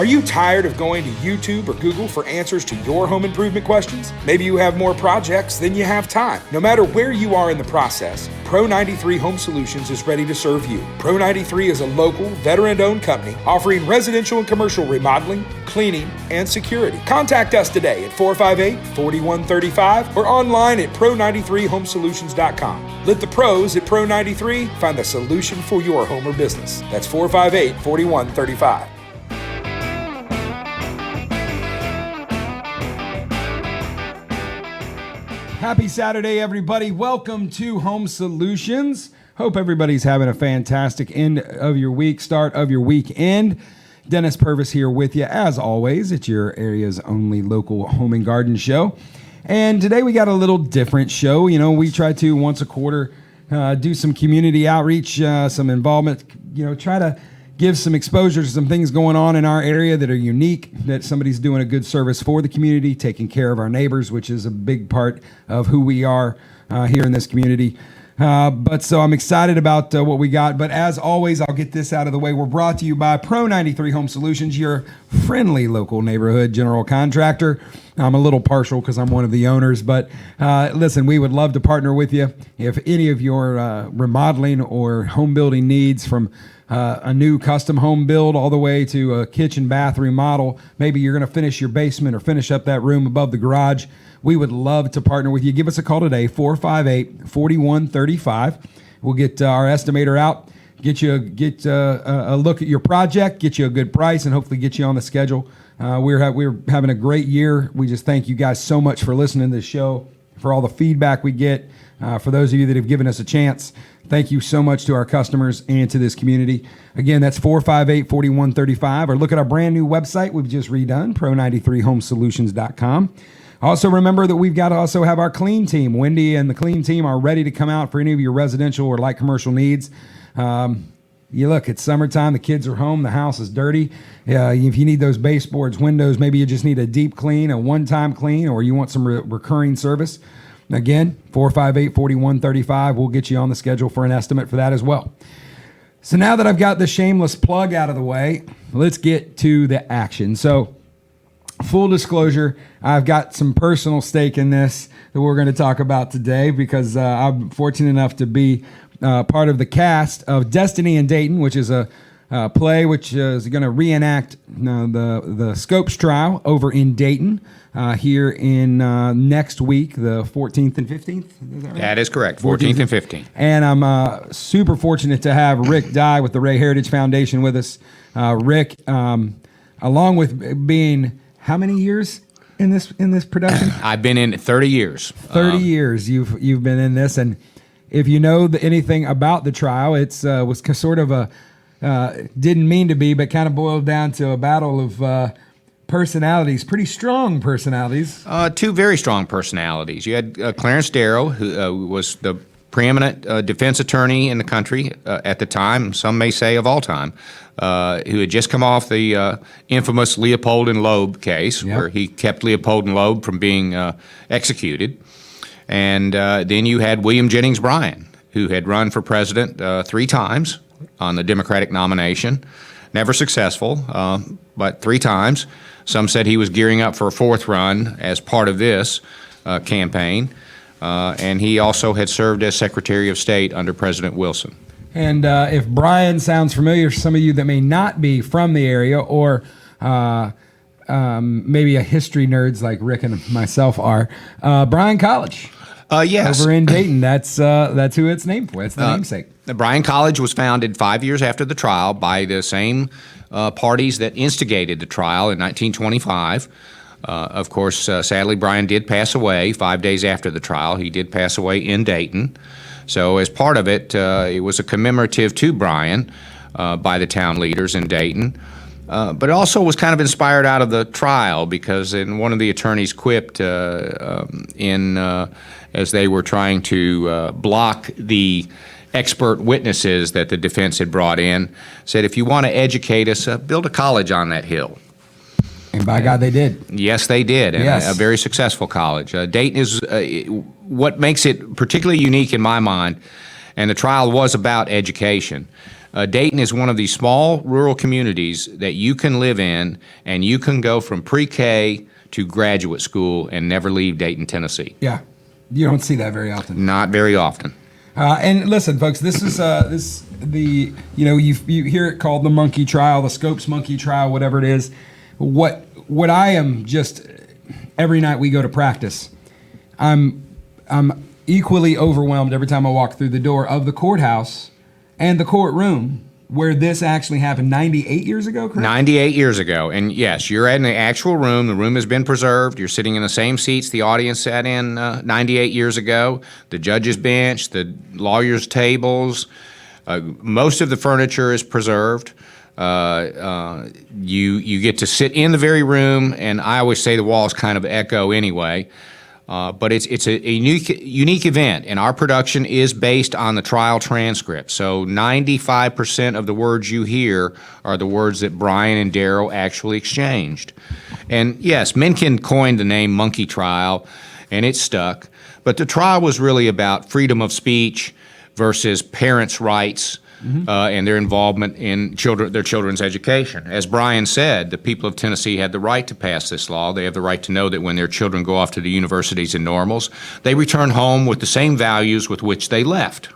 Are you tired of going to YouTube or Google for answers to your home improvement questions? Maybe you have more projects than you have time. No matter where you are in the process, Pro 93 Home Solutions is ready to serve you. Pro 93 is a local, veteran-owned company offering residential and commercial remodeling, cleaning, and security. Contact us today at 458-4135 or online at pro93homesolutions.com. Let the pros at Pro 93 find the solution for your home or business. That's 458-4135. Happy Saturday, everybody. Welcome to Home Solutions. Hope everybody's having a fantastic end of your week, start of your weekend. Dennis Purvis here with you, as always. It's your area's only local home and garden show. And today we got a little different show. You know, we try to, once a quarter, do some community outreach, some involvement, try to give some exposure to some things going on in our area that are unique, that somebody's doing a good service for the community, taking care of our neighbors, which is a big part of who we are here in this community. So I'm excited about what we got. But as always, I'll get this out of the way. We're brought to you by Pro 93 Home Solutions, your friendly local neighborhood general contractor. I'm a little partial because I'm one of the owners, but listen, we would love to partner with you. If any of your remodeling or home building needs, from a new custom home build all the way to a kitchen bath remodel, maybe you're going to finish your basement or finish up that room above the garage, we would love to partner with you. Give us a call today, 458-4135. We'll get our estimator out, get a look at your project, get you a good price, and hopefully get you on the schedule. We're having a great year. We just thank you guys so much for listening to the show, for all the feedback we get. For those of you that have given us a chance, thank you so much to our customers and to this community. Again, that's 458-4135. Or look at our brand new website we've just redone, pro93homesolutions.com. Also, remember that we've got to also have our clean team. Wendy and the clean team are ready to come out for any of your residential or light commercial needs. Look, it's summertime. The kids are home. The house is dirty. If you need those baseboards, windows, maybe you just need a deep clean, a one-time clean, or you want some recurring service. Again, 458-4135. We'll get you on the schedule for an estimate for that as well. So now that I've got the shameless plug out of the way, let's get to the action. So, full disclosure, I've got some personal stake in this that we're going to talk about today because I'm fortunate enough to be part of the cast of Destiny in Dayton, which is a play which is going to reenact the Scopes trial over in Dayton here in next week, the 14th and 15th. Is that right? That is correct, 14th and 15th. And I'm super fortunate to have Rick Dye with the Rhea Heritage Foundation with us. Rick, along with being how many years in this production? I've been in 30 years. 30 years you've been in this, and if you know anything about the trial, it's was sort of a didn't mean to be, but kind of boiled down to a battle of personalities, pretty strong personalities. Two very strong personalities. You had Clarence Darrow, who was the preeminent defense attorney in the country at the time, some may say of all time, who had just come off the infamous Leopold and Loeb case, where he kept Leopold and Loeb from being executed. And then you had William Jennings Bryan, who had run for president 3 times on the Democratic nomination. Never successful, but 3 times. Some said he was gearing up for a 4th run as part of this campaign. And he also had served as Secretary of State under President Wilson. And if Bryan sounds familiar, some of you that may not be from the area, or maybe a history nerds like Rick and myself are, Bryan College. Yes. Over in Dayton. That's who it's named for. It's the namesake. The Bryan College was founded 5 years after the trial by the same parties that instigated the trial in 1925. Of course, sadly, Bryan did pass away 5 days after the trial. He did pass away in Dayton. So as part of it, it was a commemorative to Bryan by the town leaders in Dayton. But it also was kind of inspired out of the trial, because one of the attorneys quipped as they were trying to block the expert witnesses that the defense had brought in, said, if you want to educate us, build a college on that hill. And by God, they did. Yes, they did, and yes. A very successful college. Dayton is what makes it particularly unique in my mind, and the trial was about education. Dayton is one of these small rural communities that you can live in, and you can go from pre-K to graduate school and never leave Dayton, Tennessee. Yeah, you don't see that very often. Not very often. And listen, folks, this is the you hear it called the monkey trial, the Scopes monkey trial, whatever it is. What I am just every night we go to practice, I'm equally overwhelmed every time I walk through the door of the courthouse and the courtroom where this actually happened 98 years ago, correct? 98 years ago. And yes, you're in the actual room. The room has been preserved. You're sitting in the same seats the audience sat in 98 years ago. The judge's bench, the lawyer's tables, most of the furniture is preserved. You get to sit in the very room, and I always say the walls kind of echo anyway. But it's a unique event, and our production is based on the trial transcript. So 95% of the words you hear are the words that Brian and Daryl actually exchanged. And yes, Mencken coined the name monkey trial, and it stuck. But the trial was really about freedom of speech versus parents' rights. And their involvement in their children's education. As Brian said, the people of Tennessee had the right to pass this law. They have the right to know that when their children go off to the universities and normals, they return home with the same values with which they left.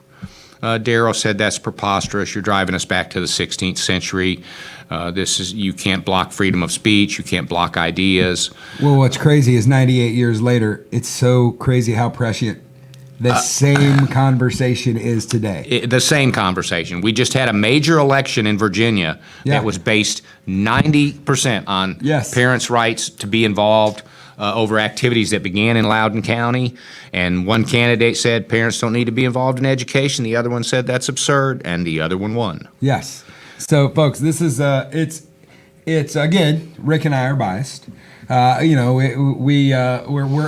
Daryl said that's preposterous. You're driving us back to the 16th century. You can't block freedom of speech. You can't block ideas. Well, what's crazy is 98 years later, it's so crazy how prescient the same conversation is today. The same conversation. We just had a major election in Virginia that was based 90% on parents' rights to be involved over activities that began in Loudoun County. And one candidate said parents don't need to be involved in education. The other one said that's absurd, and the other one won. Yes. So, folks, this is it's again, Rick and I are biased. We're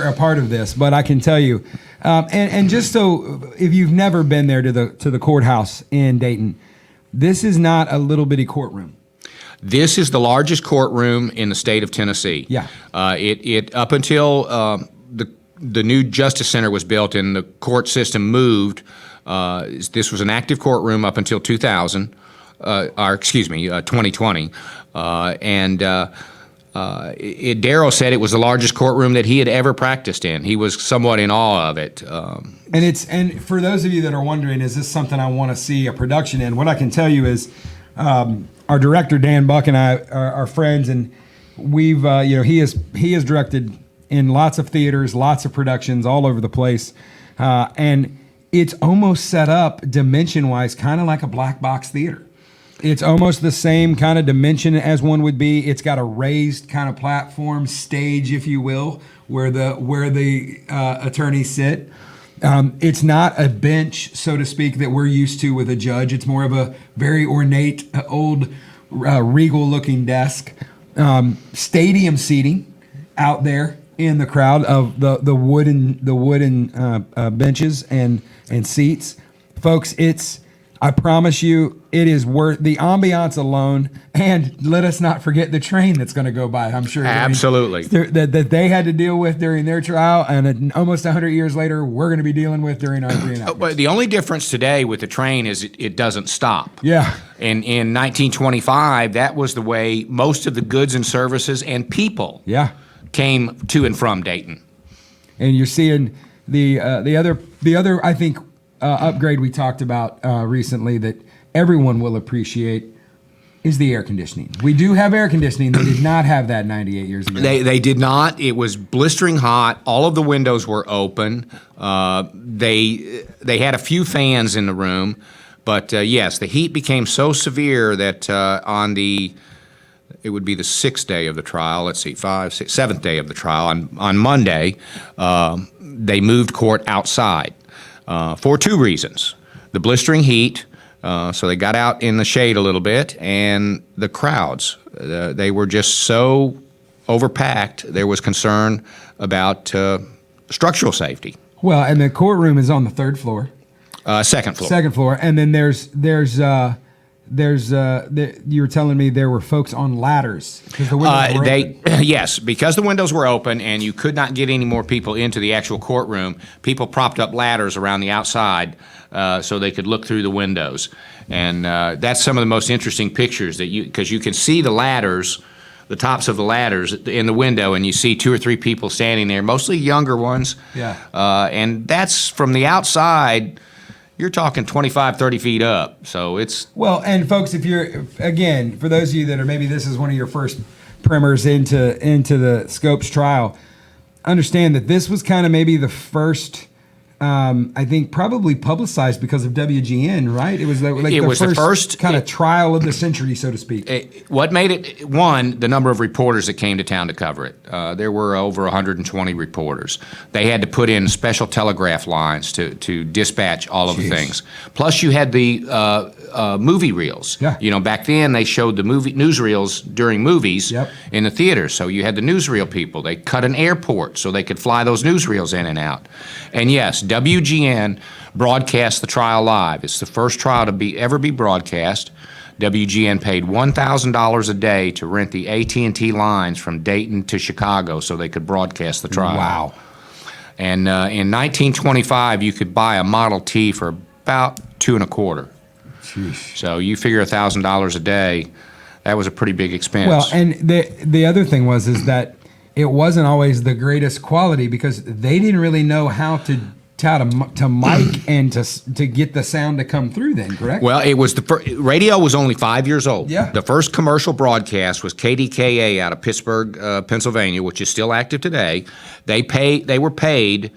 a part of this, but I can tell you. And just so, if you've never been there to the courthouse in Dayton, this is not a little bitty courtroom. This is the largest courtroom in the state of Tennessee. Yeah. It up until the new Justice Center was built and the court system moved. This was an active courtroom up until 2020, Daryl said it was the largest courtroom that he had ever practiced in. He was somewhat in awe of it. And for those of you that are wondering, is this something I want to see a production in? What I can tell you is, our director Dan Buck and I are friends, and we've he has directed in lots of theaters, lots of productions all over the place, and it's almost set up dimension-wise, kind of like a black box theater. It's almost the same kind of dimension as one would be. It's got a raised kind of platform, stage, if you will, where the attorneys sit. It's not a bench, so to speak, that we're used to with a judge. It's more of a very ornate, old, regal-looking desk. Stadium seating out there in the crowd of the wooden benches and seats, folks. I promise you, it is worth the ambiance alone, and let us not forget the train that's going to go by. I'm sure absolutely that they had to deal with during their trial, and almost 100 years later, we're going to be dealing with during our reenactment. But the only difference today with the train is it doesn't stop. Yeah. And in 1925, that was the way most of the goods and services and people came to and from Dayton. And you're seeing the other I think. Upgrade we talked about recently that everyone will appreciate is the air conditioning. We do have air conditioning. They did not have that 98 years ago. They did not. It was blistering hot. All of the windows were open. They had a few fans in the room, but yes, the heat became so severe that it would be the sixth day of the trial. Let's see, seventh day of the trial on Monday. They moved court outside. For two reasons. The blistering heat, so they got out in the shade a little bit, and the crowds. They were just so overpacked, there was concern about structural safety. Well, and the courtroom is on the third floor. Second floor. Second floor, and then there's you were telling me there were folks on ladders because the windows were open. Yes, because the windows were open and you could not get any more people into the actual courtroom, people propped up ladders around the outside so they could look through the windows. And that's some of the most interesting pictures because you can see the ladders, the tops of the ladders in the window, and you see 2 or 3 people standing there, mostly younger ones. Yeah. And that's from the outside. You're talking 25, 30 feet up, so it's... Well, and folks, again, for those of you that are, maybe this is one of your first primers into the Scopes trial, understand that this was kind of maybe the first, I think, probably publicized because of WGN, right? It was the first kind of trial of the century, so to speak. What made it, one, the number of reporters that came to town to cover it. There were over 120 reporters. They had to put in special telegraph lines to dispatch all of the things. Plus, you had the movie reels. Yeah. You know, back then they showed the newsreels during movies Yep. in the theaters. So you had the newsreel people. They cut an airport so they could fly those newsreels in and out. And yes, WGN broadcast the trial live. It's the first trial to ever be broadcast. WGN paid $1,000 a day to rent the AT&T lines from Dayton to Chicago so they could broadcast the trial. Wow. And in 1925, you could buy a Model T for about $2.25. Sheesh. So you figure $1,000 a day, that was a pretty big expense. Well, and the other thing is that it wasn't always the greatest quality because they didn't really know how to mic and to get the sound to come through then, correct? Well, it was radio was only 5 years old. Yeah. The first commercial broadcast was KDKA out of Pittsburgh, Pennsylvania, which is still active today. They were paid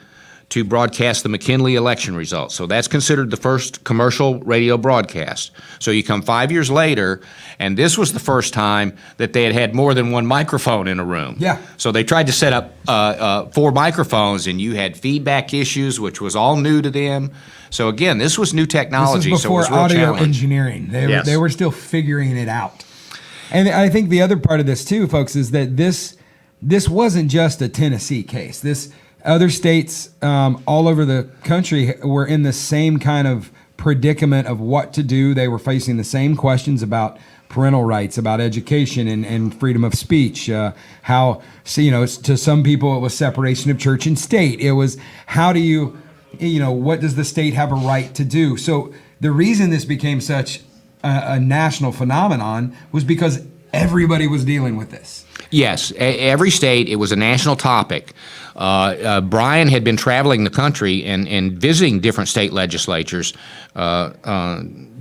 to broadcast the McKinley election results. So that's considered the first commercial radio broadcast. So you come 5 years later, and this was the first time that they had more than one microphone in a room. Yeah. So they tried to set up 4 microphones, and you had feedback issues, which was all new to them. So again, this was new technology. This was before so it was real audio challenge. engineering. Yes. They were still figuring it out. And I think the other part of this too, folks, is that this wasn't just a Tennessee case. Other states all over the country were in the same kind of predicament of what to do. They were facing the same questions about parental rights, about education and freedom of speech. To some people it was separation of church and state. It was how do what does the state have a right to do? So the reason this became such a national phenomenon was because everybody was dealing with this. Yes, every state, it was a national topic. Brian had been traveling the country and visiting different state legislatures, and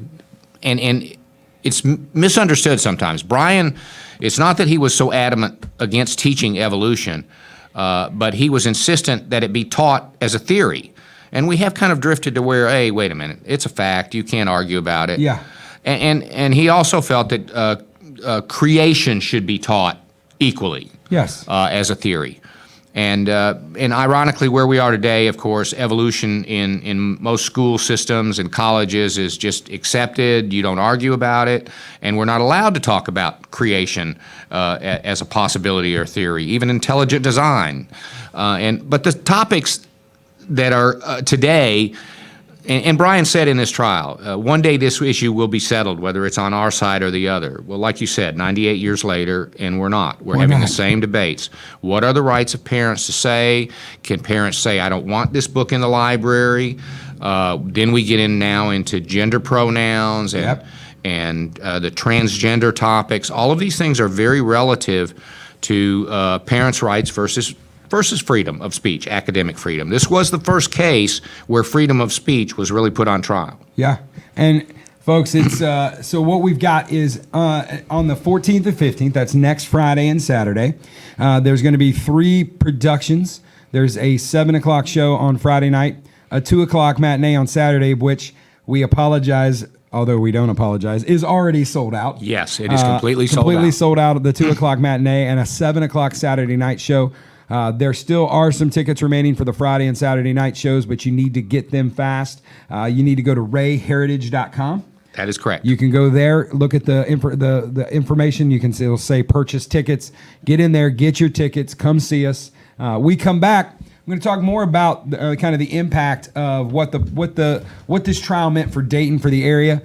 it's misunderstood sometimes. Brian, it's not that he was so adamant against teaching evolution, but he was insistent that it be taught as a theory. And we have kind of drifted to where, hey, wait a minute, it's a fact, you can't argue about it. Yeah. And he also felt that creation should be taught equally. Yes. As a theory. And ironically, where we are today, of course, evolution in most school systems and colleges is just accepted. You don't argue about it. And we're not allowed to talk about creation as a possibility or theory, even intelligent design. But the topics that are today, and Brian said in this trial, one day this issue will be settled, whether it's on our side or the other. Well, like you said, 98 years later, and we're not. We're having the same debates. What are the rights of parents to say? Can parents say, I don't want this book in the library? Then we get into gender pronouns and the transgender topics. All of these things are very relative to parents' rights versus freedom of speech, academic freedom. This was the first case where freedom of speech was really put on trial. Yeah, and folks, it's so what we've got is on the 14th and 15th, that's next Friday and Saturday, there's going to be 3 productions. There's a 7 o'clock show on Friday night, a 2 o'clock matinee on Saturday, which we apologize, although we don't apologize, is already sold out. Yes, it is completely sold out. Completely sold out at the 2 o'clock matinee and a 7 o'clock Saturday night show. There still are some tickets remaining for the Friday and Saturday night shows, but you need to get them fast. You need to go to rayheritage.com. That is correct. You can go there, look at the information. You can it'll say purchase tickets. Get in there, get your tickets, come see us. We come back. going to talk more about kind of the impact of what this trial meant for Dayton, for the area.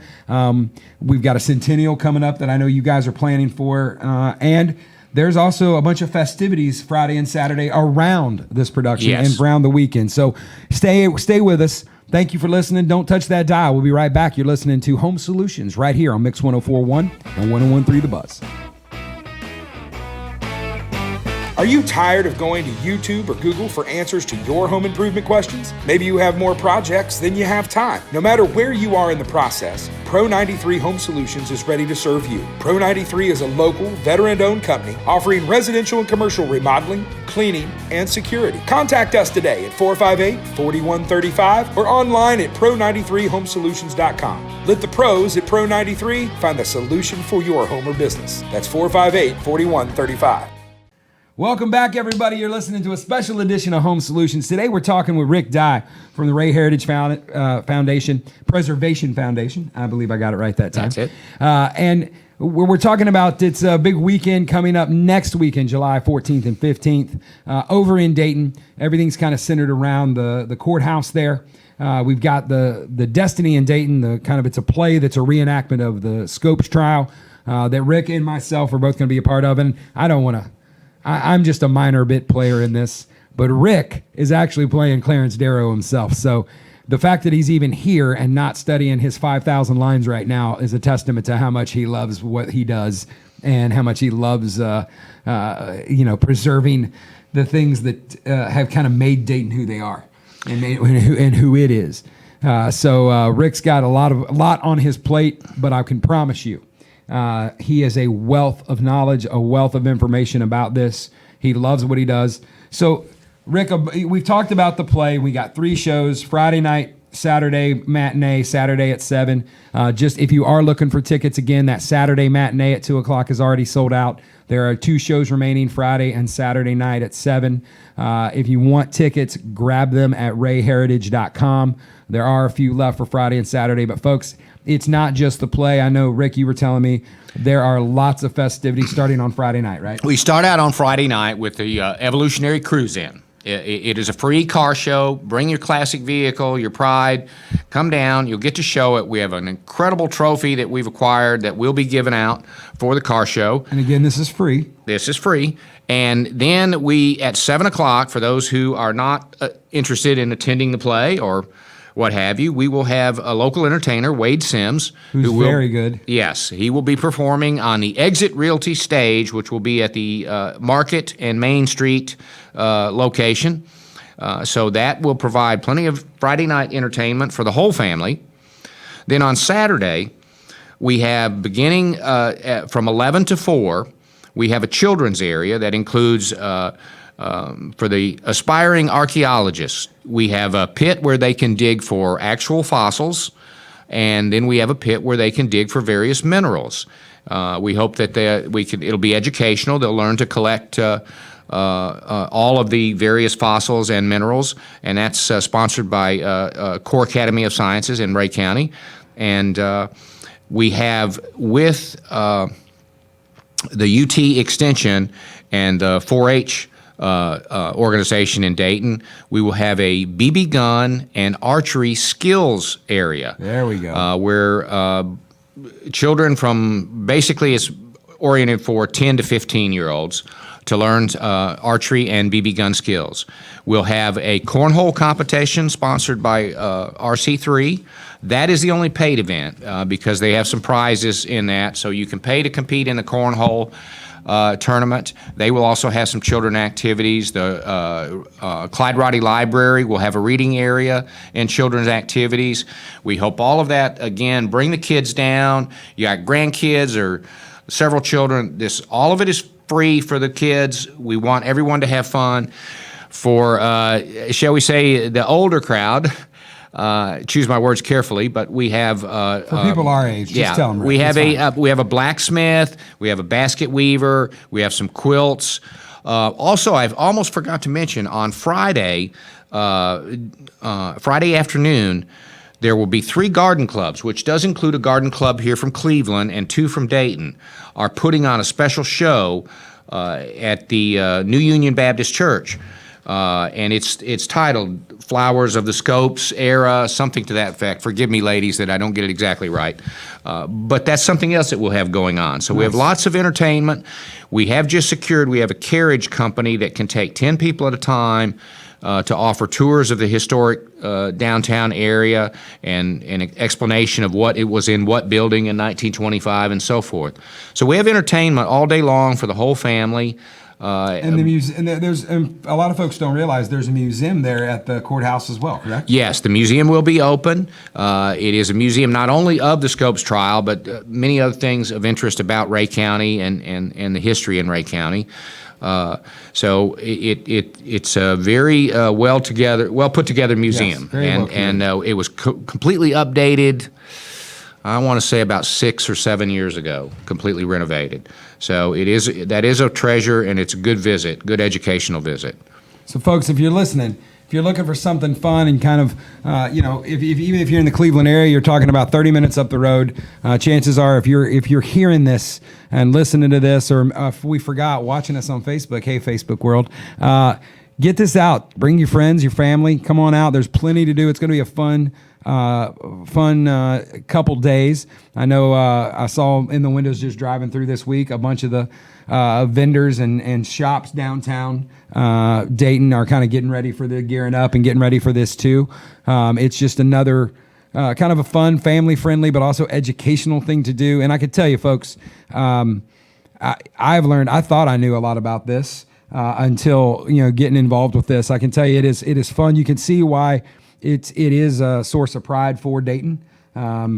We've got a centennial coming up that I know you guys are planning for, and there's also a bunch of festivities Friday and Saturday around this production and around the weekend. So stay with us. Thank you for listening. Don't touch that dial. We'll be right back. You're listening to Home Solutions right here on Mix 104.1 and 101.3 The Buzz. Are you tired of going to YouTube or Google for answers to your home improvement questions? Maybe you have more projects than you have time. No matter where you are in the process, Pro 93 Home Solutions is ready to serve you. Pro 93 is a local, veteran-owned company offering residential and commercial remodeling, cleaning, and security. Contact us today at 458-4135 or online at pro93homesolutions.com. Let the pros at Pro 93 find the solution for your home or business. That's 458-4135. Welcome back, everybody. You're listening to a special edition of Home Solutions. Today, we're talking with Rick Dye from the Rhea Heritage Foundation, Preservation Foundation. I believe I got it right that time. That's it. And we're talking about it's a big weekend coming up next weekend, July 14th and 15th, over in Dayton. Everything's kind of centered around the courthouse there. We've got the Destiny in Dayton. It's a play that's a reenactment of the Scopes trial that Rick and myself are both going to be a part of. And I'm just a minor bit player in this, but Rick is actually playing Clarence Darrow himself. So the fact that he's even here and not studying his 5,000 lines right now is a testament to how much he loves what he does and how much he loves, preserving the things that have kind of made Dayton who they are and who it is. So Rick's got a lot on his plate, but I can promise you, he is a wealth of knowledge, a wealth of information about this. He loves what he does. So, Rick, we've talked about the play. We got 3 shows: Friday night, Saturday matinee, Saturday at 7. Just if you are looking for tickets, again, that Saturday matinee at 2 o'clock is already sold out. There are 2 shows remaining, Friday and Saturday night at 7. If you want tickets, grab them at rayheritage.com. There are a few left for Friday and Saturday, but folks, it's not just the play. I know, Rick, you were telling me there are lots of festivities starting on Friday night, right? We start out on Friday night with the Evolutionary Cruise-In. It is a free car show. Bring your classic vehicle, your pride. Come down. You'll get to show it. We have an incredible trophy that we've acquired that will be given out for the car show. And again, this is free. This is free. And then we, at 7 o'clock, for those who are not interested in attending the play or what have you, we will have a local entertainer, Wade Sims. Who's very good. Yes, he will be performing on the Exit Realty stage, which will be at the Market and Main Street location. So that will provide plenty of Friday night entertainment for the whole family. Then on Saturday, we have beginning from 11 to 4, we have a children's area that includes for the aspiring archaeologists. We have a pit where they can dig for actual fossils, and then we have a pit where they can dig for various minerals. We hope that it'll be educational. They'll learn to collect all of the various fossils and minerals, and that's sponsored by Corps Academy of Sciences in Ray County. And we have with the UT Extension and the 4-H organization in Dayton, we will have a BB gun and archery skills area. There we go. Where children from, basically it's oriented for 10 to 15-year-olds to learn archery and BB gun skills. We'll have a cornhole competition sponsored by RC3. That is the only paid event because they have some prizes in that, so you can pay to compete in the cornhole tournament. They will also have some children activities. The Clyde Roddy Library will have a reading area and children's activities. We hope all of that, again, bring the kids down. You got grandkids or several children. All of it is free for the kids. We want everyone to have fun. For, shall we say, the older crowd, choose my words carefully, but we have for people our age. Just tell them. Right? We have a blacksmith, we have a basket weaver, we have some quilts. Also, I've almost forgot to mention on Friday afternoon, there will be 3 garden clubs, which does include a garden club here from Cleveland and 2 from Dayton, are putting on a special show at the New Union Baptist Church and it's titled "Flowers of the Scopes Era," something to that effect. Forgive me, ladies, that I don't get it exactly right, but that's something else that we'll have going on. So we have lots of entertainment. We have just secured. We have a carriage company that can take 10 people at a time. To offer tours of the historic downtown area and an explanation of what it was in what building in 1925 and so forth. So we have entertainment all day long for the whole family. And the museum, and a lot of folks don't realize there's a museum there at the courthouse as well, correct? Yes, the museum will be open. It is a museum not only of the Scopes trial, but many other things of interest about Ray County and the history in Ray County. So it's a very well put together museum, yes, very well and it was completely updated. I want to say about 6 or 7 years ago, completely renovated. So that is a treasure, and it's a good visit, good educational visit. So, folks, if you're listening, if you're looking for something fun and kind of, even if you're in the Cleveland area, you're talking about 30 minutes up the road. Chances are, if you're hearing this and listening to this, or if we forgot watching us on Facebook, hey Facebook world, get this out. Bring your friends, your family. Come on out. There's plenty to do. It's going to be a fun couple days. I know I saw in the windows just driving through this week a bunch of the vendors and shops downtown Dayton are kind of getting ready for gearing up and getting ready for this too. It's just another kind of a fun, family-friendly, but also educational thing to do. And I could tell you, folks, I've learned. I thought I knew a lot about this until getting involved with this. I can tell you, it is fun. You can see why it is a source of pride for Dayton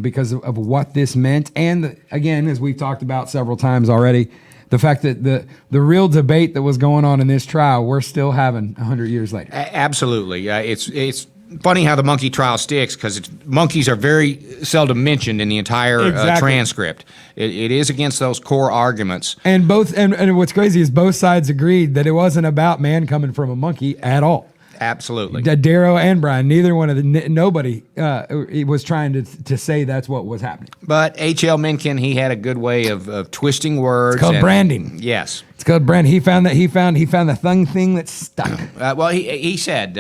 because of what this meant. And again, as we've talked about several times already, the fact that the real debate that was going on in this trial, we're still having 100 years later. Absolutely. It's funny how the monkey trial sticks because monkeys are very seldom mentioned in the entire transcript. It is against those core arguments. And what's crazy is both sides agreed that it wasn't about man coming from a monkey at all. Absolutely. Darrow and Brian, neither one of nobody was trying to say that's what was happening. But H.L. Mencken, he had a good way of twisting words. It's called branding. Yes. It's called branding. He found the thing that stuck. Well, he said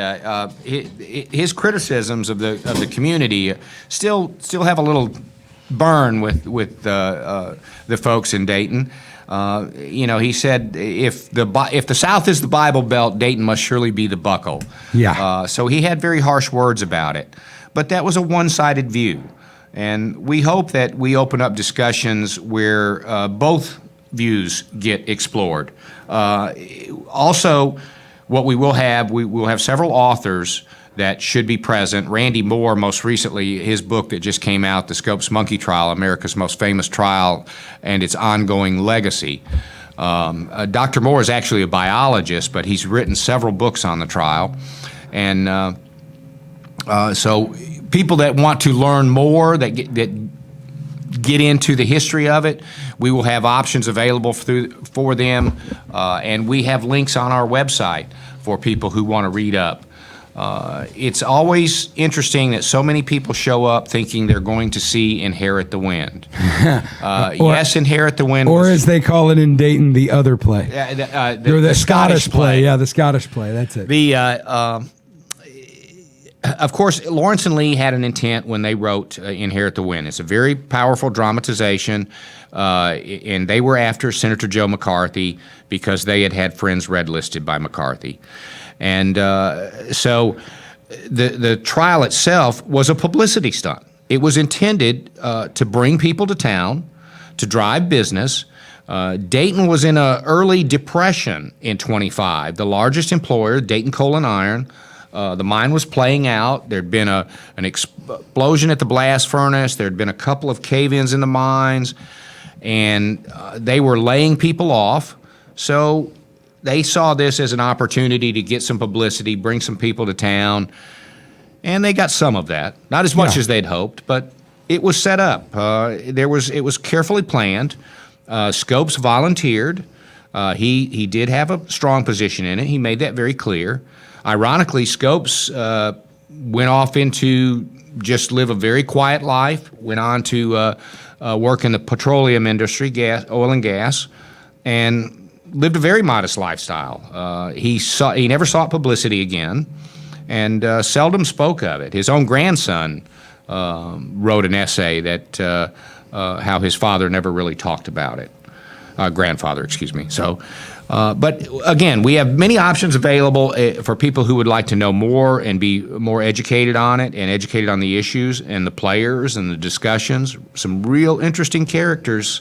his criticisms of the community still have a little burn with the folks in Dayton. He said if the South is the Bible Belt, Dayton must surely be the buckle. Yeah. So he had very harsh words about it, but that was a one-sided view, and we hope that we open up discussions where both views get explored. Also, what we will have several authors that should be present. Randy Moore, most recently, his book that just came out, The Scopes Monkey Trial, America's Most Famous Trial and Its Ongoing Legacy. Dr. Moore is actually a biologist, but he's written several books on the trial. And so people that want to learn more, that get into the history of it, we will have options available for them. And we have links on our website for people who want to read up. It's always interesting that so many people show up thinking they're going to see Inherit the Wind. Yes, Inherit the Wind. Or as they call it in Dayton, the other play. The Scottish play. Yeah, the Scottish play. That's it. Of course, Lawrence and Lee had an intent when they wrote Inherit the Wind. It's a very powerful dramatization, and they were after Senator Joe McCarthy because they had friends red listed by McCarthy. And so the trial itself was a publicity stunt. It was intended to bring people to town, to drive business. Dayton was in an early depression in 25. The largest employer, Dayton Coal and Iron, the mine was playing out. There'd been an explosion at the blast furnace. There'd been a couple of cave-ins in the mines, and they were laying people off. So they saw this as an opportunity to get some publicity, bring some people to town, and they got some of that. Not as much as they'd hoped, but it was set up. It was carefully planned. Scopes volunteered. He did have a strong position in it. He made that very clear. Ironically, Scopes went off into just live a very quiet life, went on to work in the petroleum industry, oil and gas, and lived a very modest lifestyle. He never sought publicity again, and seldom spoke of it. His own grandson wrote an essay that how his father never really talked about it. Grandfather, excuse me. So, but again, we have many options available for people who would like to know more and be more educated on it and educated on the issues and the players and the discussions. Some real interesting characters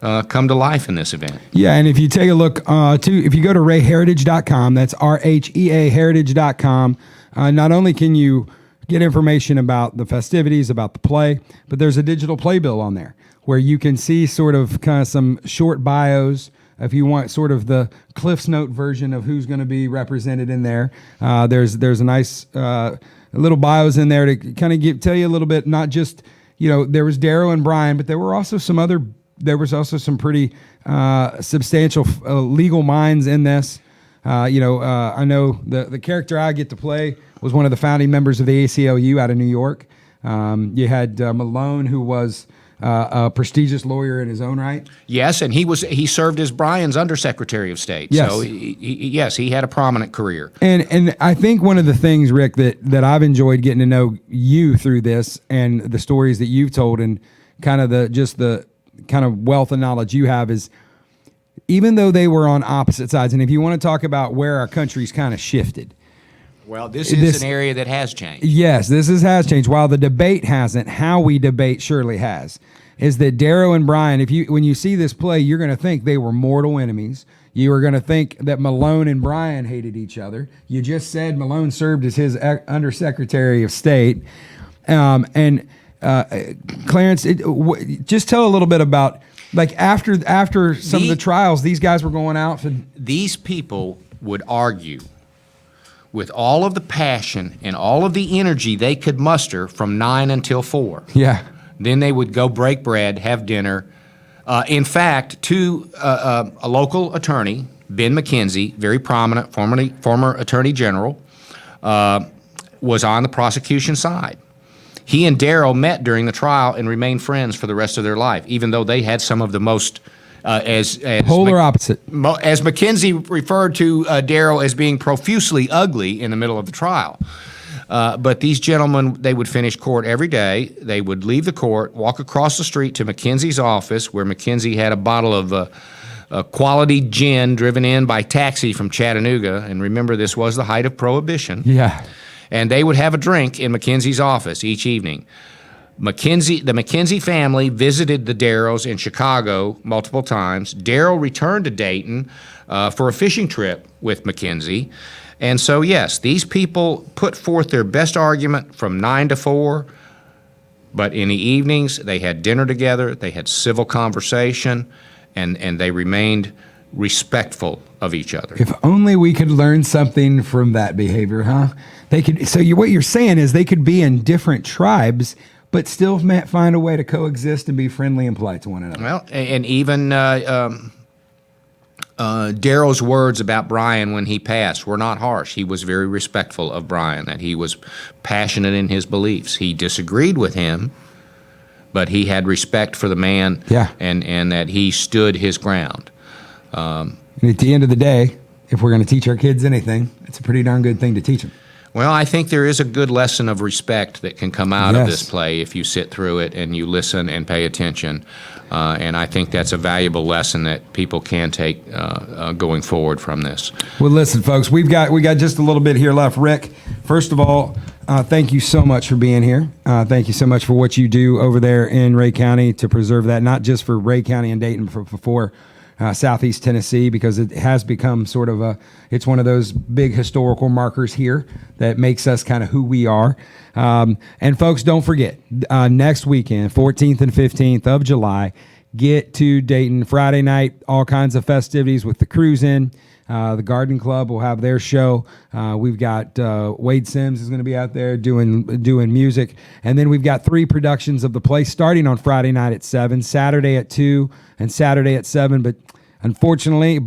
come to life in this event. Yeah, and if you take a look, if you go to rayheritage.com, that's RHEA heritage.com, not only can you get information about the festivities, about the play, but there's a digital playbill on there where you can see sort of kind of some short bios if you want sort of the Cliff's Note version of who's going to be represented in there. There's a nice little bios in there to kind of tell you a little bit, not just, there was Darrow and Brian, but there was also some pretty substantial legal minds in this. I know the character I get to play was one of the founding members of the ACLU out of New York. You had Malone, who was a prestigious lawyer in his own right. Yes, and he served as Brian's Undersecretary of State. Yes. So he had a prominent career. And I think one of the things, Rick, that I've enjoyed getting to know you through this and the stories that you've told and kind of the kind of wealth of knowledge you have is, even though they were on opposite sides, and if you want to talk about where our country's kind of shifted. Well, this is an area that has changed. Yes, has changed. While the debate hasn't, how we debate surely has. Is that Darrow and Brian, when you see this play, you're going to think they were mortal enemies. You are going to think that Malone and Brian hated each other. You just said Malone served as his Undersecretary of State. And Clarence, just tell a little bit about, like, after some of the trials, these guys were going out. These people would argue with all of the passion and all of the energy they could muster from 9 until 4. Yeah. Then they would go break bread, have dinner. In fact, a local attorney, Ben McKenzie, very prominent, former Attorney General, was on the prosecution side. He and Darrow met during the trial and remained friends for the rest of their life, even though they had some of the most as polar opposite. As McKenzie referred to Darrow as being profusely ugly in the middle of the trial. But these gentlemen, they would finish court every day. They would leave the court, walk across the street to McKenzie's office, where McKenzie had a bottle of quality gin driven in by taxi from Chattanooga. And remember, this was the height of Prohibition. Yeah. And they would have a drink in McKenzie's office each evening. The McKenzie family visited the Darrows in Chicago multiple times. Darrow returned to Dayton for a fishing trip with McKenzie. And so, yes, these people put forth their best argument from 9 to 4, but in the evenings they had dinner together, they had civil conversation, and they remained respectful of each other. If only we could learn something from that behavior, huh? What you're saying is they could be in different tribes, but still find a way to coexist and be friendly and polite to one another. Well, and even Darrow's words about Brian when he passed were not harsh. He was very respectful of Brian, that he was passionate in his beliefs. He disagreed with him, but he had respect for the man, and that he stood his ground. And at the end of the day, if we're going to teach our kids anything, it's a pretty darn good thing to teach them. Well, I think there is a good lesson of respect that can come out of this play if you sit through it and you listen and pay attention. And I think that's a valuable lesson that people can take going forward from this. Well, listen, folks, we got just a little bit here left. Rick, first of all, thank you so much for being here. Thank you so much for what you do over there in Ray County to preserve that, not just for Ray County and Dayton, but for Southeast Tennessee, because it has become sort of it's one of those big historical markers here that makes us kind of who we are. And folks, don't forget, next weekend, 14th and 15th of July, get to Dayton. Friday night, all kinds of festivities with the Cruise In. The Garden Club will have their show. We've got Wade Sims is going to be out there doing music. And then we've got 3 productions of the play starting on Friday night at 7, Saturday at 2, and Saturday at 7. But fortunately,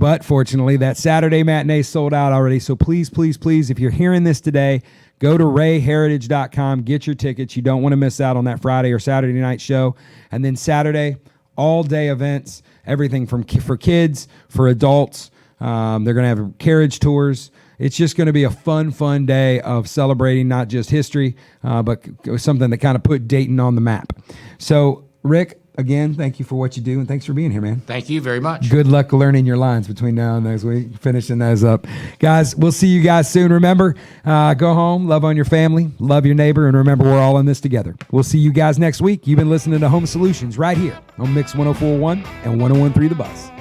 that Saturday matinee sold out already. So please, please, please, if you're hearing this today, go to rayheritage.com, get your tickets. You don't want to miss out on that Friday or Saturday night show. And then Saturday, all-day events, everything for kids, for adults. They're going to have carriage tours. It's just going to be a fun day of celebrating not just history, but something that kind of put Dayton on the map. So, Rick, again, thank you for what you do, and thanks for being here, man. Thank you very much. Good luck learning your lines between now and next week, finishing those up. Guys, we'll see you guys soon. Remember, go home, love on your family, love your neighbor, and remember, we're all in this together. We'll see you guys next week. You've been listening to Home Solutions right here on Mix 104.1 and 101.3 The Buzz.